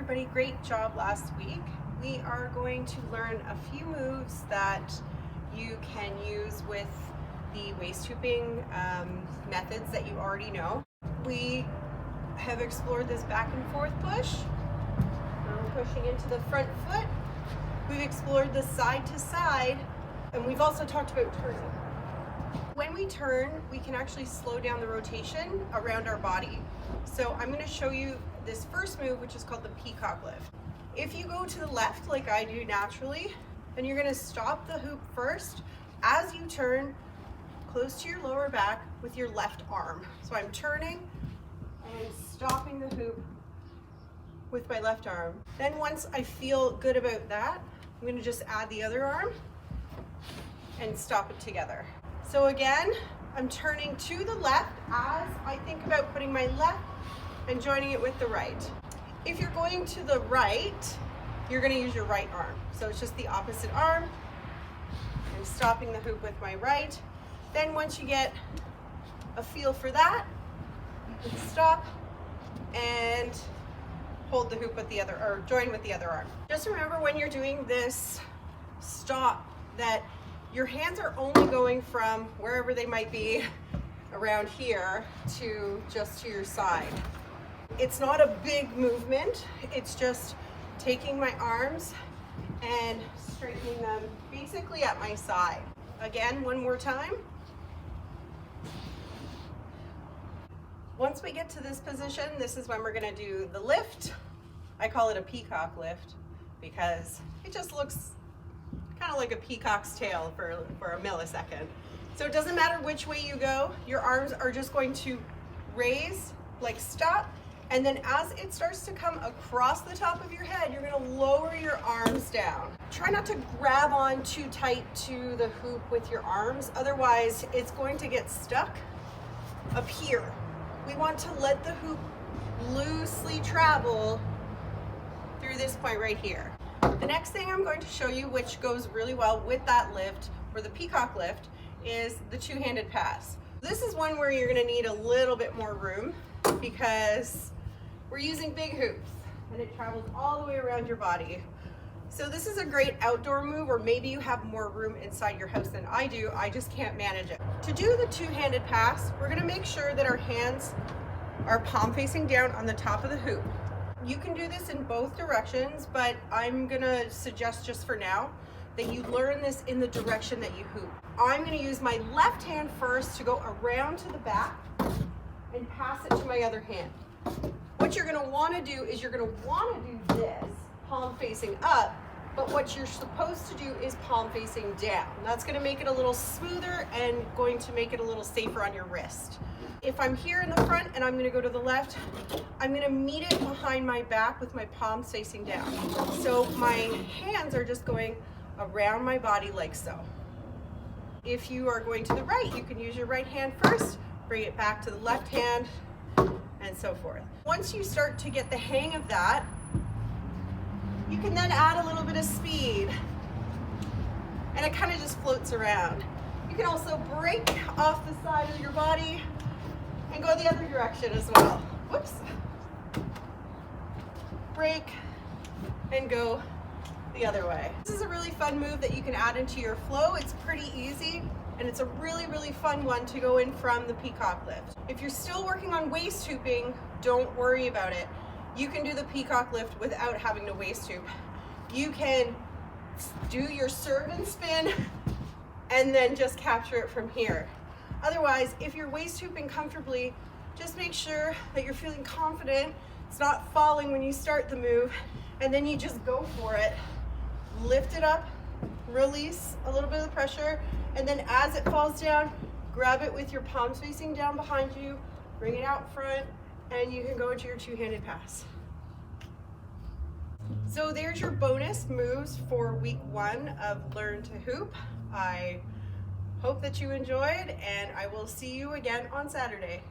everybody, great job last week. We are going to learn a few moves that you can use with the waist hooping methods that you already know. We have explored this back and forth push. We're pushing into the front foot. We've explored the side to side, and we've also talked about turning. When we turn, we can actually slow down the rotation around our body. So I'm going to show you this first move, which is called the Peacock Lift. If you go to the left like I do naturally, then you're going to stop the hoop first as you turn close to your lower back with your left arm. So I'm turning and stopping the hoop with my left arm. Then once I feel good about that, I'm going to just add the other arm and stop it together. So again, I'm turning to the left as I think about putting my left and joining it with the right. If you're going to the right, you're going to use your right arm. So it's just the opposite arm. I'm stopping the hoop with my right. Then once you get a feel for that, you can stop and hold the hoop with the other, or join with the other arm. Just remember when you're doing this stop that your hands are only going from wherever they might be around here to just to your side. It's not a big movement. It's just taking my arms and straightening them basically at my side. Again, one more time. Once we get to this position, this is when we're going to do the lift. I call it a peacock lift because it just looks kind of like a peacock's tail for a millisecond. So it doesn't matter which way you go, your arms are just going to raise, like stop, and then as it starts to come across the top of your head, you're going to lower your arms down. Try not to grab on too tight to the hoop with your arms, otherwise it's going to get stuck up here. We want to let the hoop loosely travel through this point right here. The next thing I'm going to show you, which goes really well with that lift, or the peacock lift, is the two-handed pass. This is one where you're going to need a little bit more room because we're using big hoops and it travels all the way around your body. So this is a great outdoor move, or maybe you have more room inside your house than I do. I just can't manage it. To do the two-handed pass, we're going to make sure that our hands are palm facing down on the top of the hoop. You can do this in both directions, but I'm gonna suggest just for now that you learn this in the direction that you hoop. I'm gonna use my left hand first to go around to the back and pass it to my other hand. What you're gonna wanna do is you're gonna wanna do this, palm facing up, but what you're supposed to do is palm facing down. That's gonna make it a little smoother and going to make it a little safer on your wrist. If I'm here in the front and I'm going to go to the left, I'm going to meet it behind my back with my palms facing down. So my hands are just going around my body like so. If you are going to the right, you can use your right hand first, bring it back to the left hand, and so forth. Once you start to get the hang of that, you can then add a little bit of speed, and it kind of just floats around. You can also break off the side of your body and go the other direction as well. Whoops. Break and go the other way. This is a really fun move that you can add into your flow. It's pretty easy, and it's a really, really fun one to go in from the peacock lift. If you're still working on waist hooping, don't worry about it. You can do the peacock lift without having to waist hoop. You can do your serve and spin and then just capture it from here. Otherwise, if you're waist hooping comfortably, just make sure that you're feeling confident. It's not falling when you start the move, and then you just go for it. Lift it up, release a little bit of the pressure, and then as it falls down, grab it with your palms facing down behind you, bring it out front, and you can go into your two-handed pass. So there's your bonus moves for week 1 of Learn to Hoop. I hope that you enjoyed, and I will see you again on Saturday.